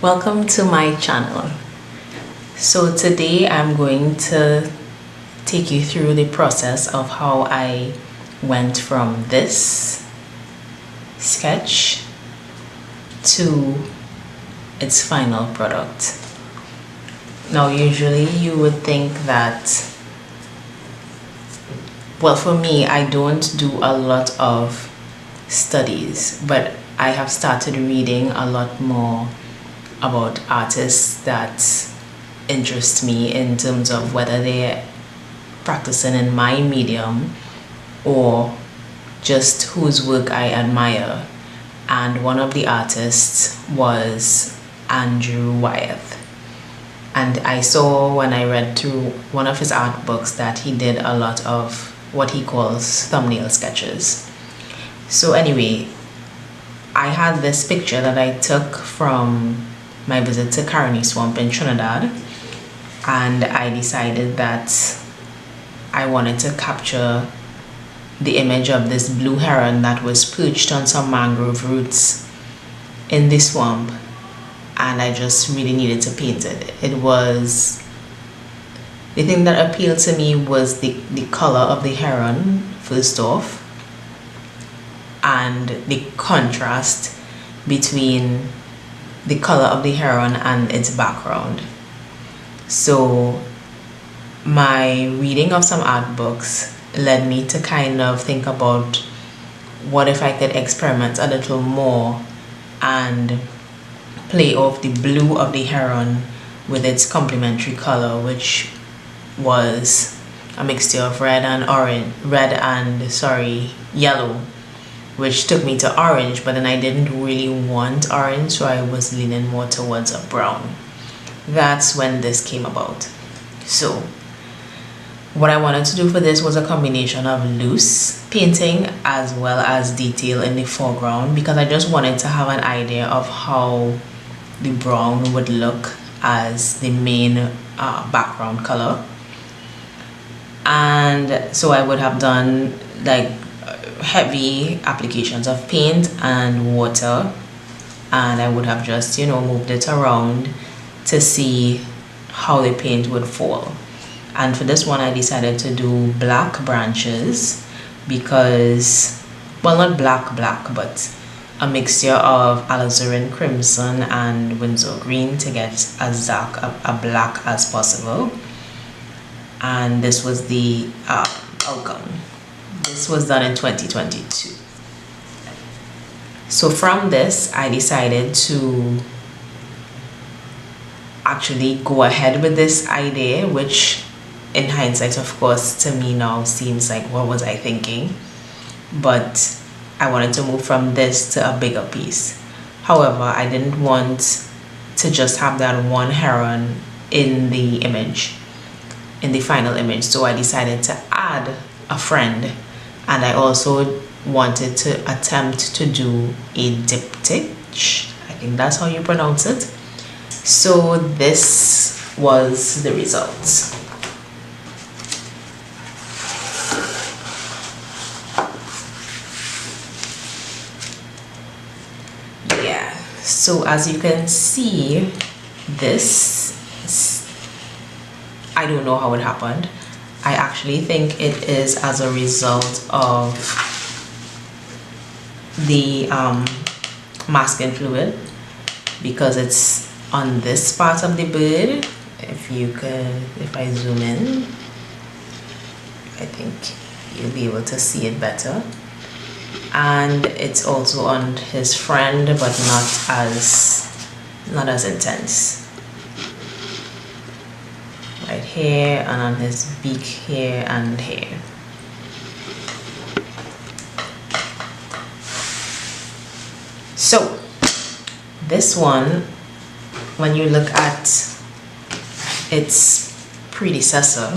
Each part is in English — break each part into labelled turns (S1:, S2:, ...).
S1: Welcome to my channel. So today I'm going to take you through the process of how I went from this sketch to its final product. Now usually you would think that, well, for me, I don't do a lot of studies, but I have started reading a lot more about artists that interest me in terms of whether they're practicing in my medium or just whose work I admire. And one of the artists was Andrew Wyeth. And I saw when I read through one of his art books that he did a lot of what he calls thumbnail sketches. So anyway, I had this picture that I took from my visit to Caroni Swamp in Trinidad, and I decided that I wanted to capture the image of this blue heron that was perched on some mangrove roots in the swamp, and I just really needed to paint it. It was, the thing that appealed to me was the color of the heron first off, and the contrast between the color of the heron and its background. So my reading of some art books led me to kind of think about what if I could experiment a little more and play off the blue of the heron with its complementary color, which was a mixture of yellow, which took me to orange, but then I didn't really want orange, so I was leaning more towards a brown. That's when this came about. So what I wanted to do for this was a combination of loose painting as well as detail in the foreground, because I just wanted to have an idea of how the brown would look as the main background color. And so I would have done like heavy applications of paint and water, and I would have just moved it around to see how the paint would fall. And for this one I decided to do black branches because, well, not black but a mixture of alizarin crimson and Windsor green to get as dark a black as possible. And this was the outcome. This was done in 2022. So from this, I decided to actually go ahead with this idea, which in hindsight, of course, to me now seems like, what was I thinking? But I wanted to move from this to a bigger piece. However, I didn't want to just have that one heron in the image, in the final image. So I decided to add a friend. And I also wanted to attempt to do a diptych. I think that's how you pronounce it. So this was the result. Yeah, so as you can see, this, I don't know how it happened. I actually think it is as a result of the masking fluid, because it's on this part of the bird. If I zoom in, I think you'll be able to see it better. And it's also on his friend, but not as intense. Right here, and on his beak here and here. So this one, when you look at its predecessor,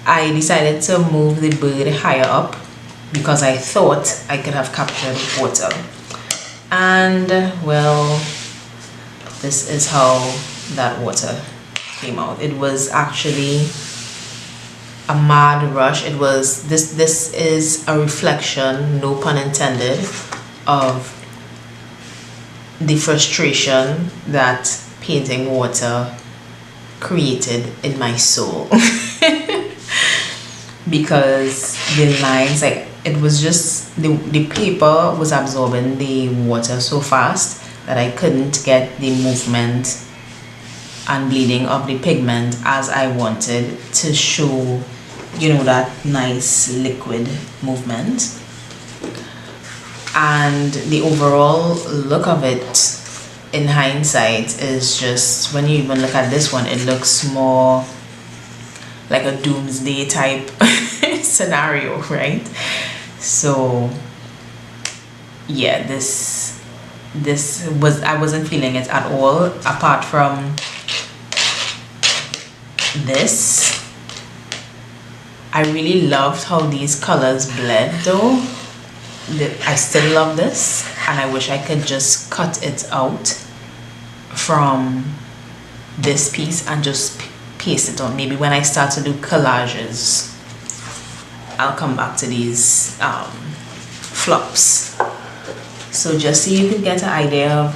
S1: I decided to move the bird higher up because I thought I could have captured water. And well, this is how that water came out. It was actually a mad rush. It was this is a reflection, no pun intended, of the frustration that painting water created in my soul. Because the lines, like, it was just the paper was absorbing the water so fast that I couldn't get the movement and bleeding of the pigment as I wanted to show, you know, that nice liquid movement. And the overall look of it in hindsight is just, when you even look at this one, it looks more like a doomsday type scenario, right? So yeah, this was, I wasn't feeling it at all. Apart from this, I really loved how these colors bled though. I still love this, and I wish I could just cut it out from this piece and just paste it on. Maybe when I start to do collages, I'll come back to these flops. So just so you can get an idea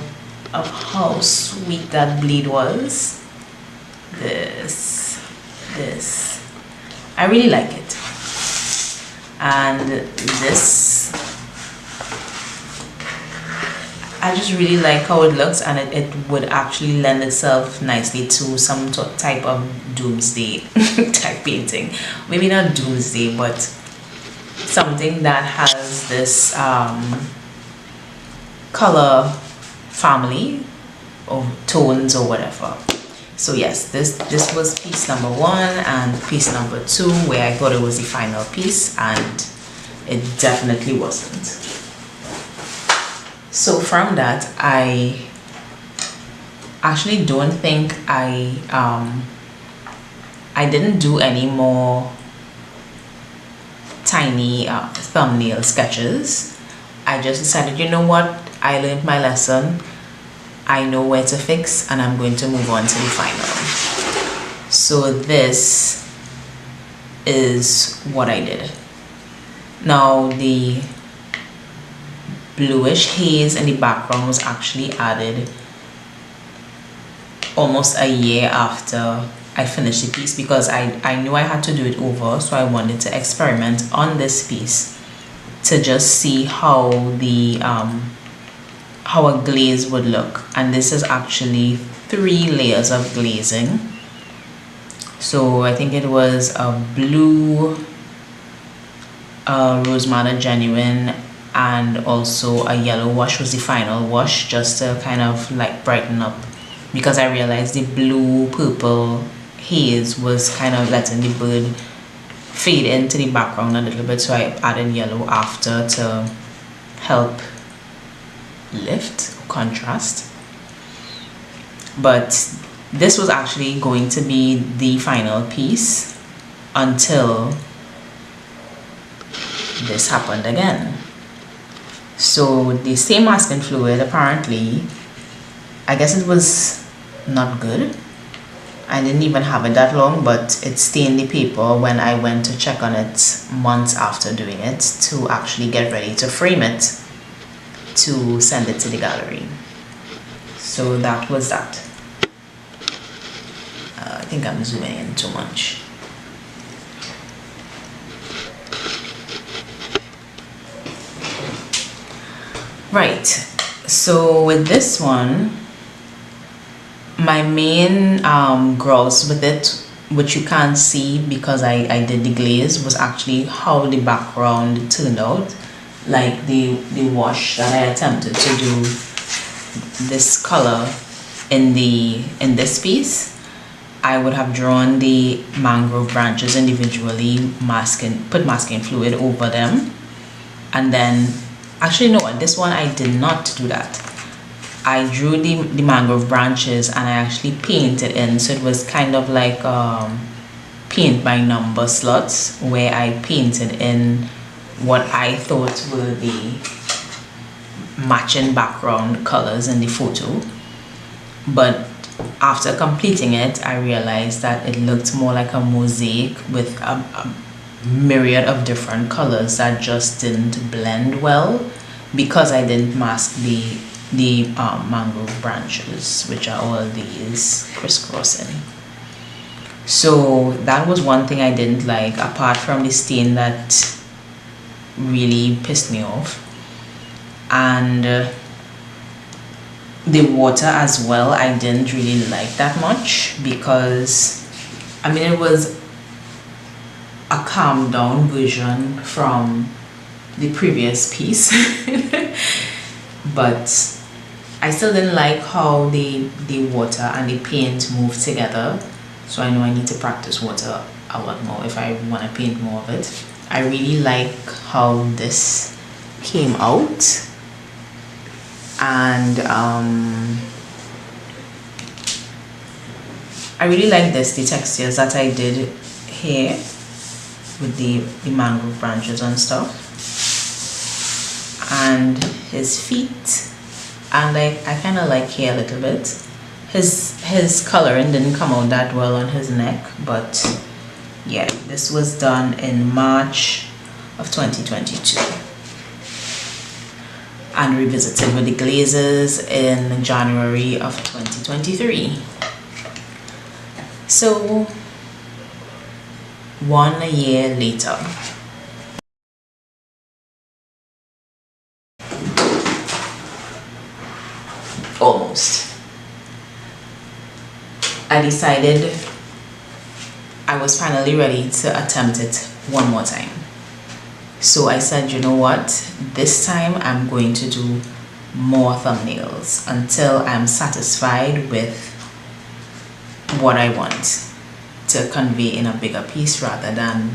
S1: of how sweet that bleed was. This, I really like it. And this, I just really like how it looks, and it would actually lend itself nicely to some type of doomsday type painting. Maybe not doomsday, but something that has this color family or tones or whatever. So yes, this was piece number 1 and piece number 2, where I thought it was the final piece, and it definitely wasn't. So from that, I actually don't think I didn't do any more tiny thumbnail sketches. I just decided, you know what, I learned my lesson, I know where to fix, and I'm going to move on to the final. So this is what I did. Now the bluish haze in the background was actually added almost a year after I finished the piece, because I knew I had to do it over, so I wanted to experiment on this piece to just see how the how a glaze would look. And this is actually 3 layers of glazing. So I think it was a blue, rose madder genuine, and also a yellow wash was the final wash, just to kind of like brighten up, because I realized the blue purple haze was kind of letting the bird fade into the background a little bit, so I added yellow after to help lift or contrast. But this was actually going to be the final piece until this happened again. So the same masking fluid, apparently, I guess it was not good. I didn't even have it that long, but it stained the paper when I went to check on it months after doing it, to actually get ready to frame it to send it to the gallery. So that was that. I think I'm zooming in too much. Right, so with this one, my main grouse with it, which you can't see because I did the glaze, was actually how the background turned out. Like the wash that I attempted to do this color in this piece, I would have drawn the mangrove branches individually, put masking fluid over them, and then, actually no, this one I did not do that. I drew the mangrove branches and I actually painted in, so it was kind of like paint by number slots, where I painted in what I thought were the matching background colors in the photo. But after completing it, I realized that it looked more like a mosaic with a myriad of different colors that just didn't blend well, because I didn't mask the the mangrove branches, which are all these crisscrossing. So that was one thing I didn't like, apart from the stain that really pissed me off. And the water as well, I didn't really like that much, because I mean, it was a calmed down version from the previous piece but I still didn't like how the water and the paint moved together. So I know I need to practice water a lot more if I want to paint more of it. I really like how this came out, and I really like the textures that I did here with the mangrove branches and stuff, and his feet, and I kind of like here a little bit. His coloring didn't come out that well on his neck, but yeah, this was done in March of 2022 and revisited with the glazes in January of 2023. So 1 year later. Almost. I decided I was finally ready to attempt it one more time. So I said, you know what, this time I'm going to do more thumbnails until I'm satisfied with what I want to convey in a bigger piece, rather than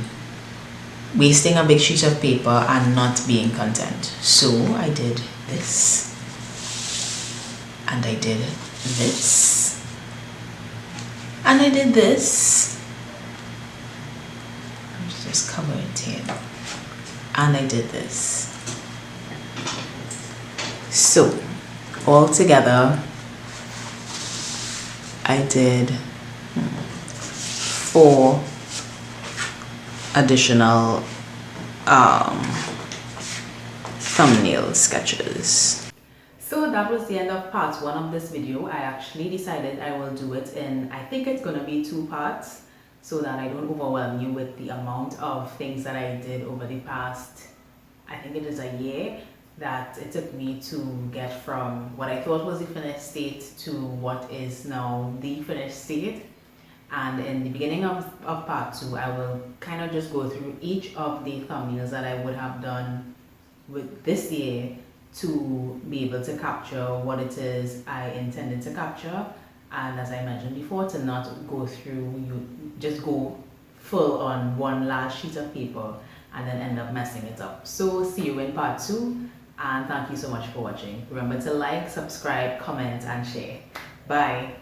S1: wasting a big sheet of paper and not being content. So I did this, and I did this, and I did this. I'll just cover it here, and I did this. So all together I did 4 additional thumbnail sketches. So that was the end of part 1 of this video. I actually decided I will do it in, I think it's gonna be 2 parts, so that I don't overwhelm you with the amount of things that I did over the past, I think it is a year, that it took me to get from what I thought was the finished state to what is now the finished state. And in the beginning of part 2, I will kind of just go through each of the thumbnails that I would have done with this year to be able to capture what it is I intended to capture. And as I mentioned before, to not go through, you just go full on one large sheet of paper and then end up messing it up. So see you in part 2, and thank you so much for watching. Remember to like, subscribe, comment, and share. Bye.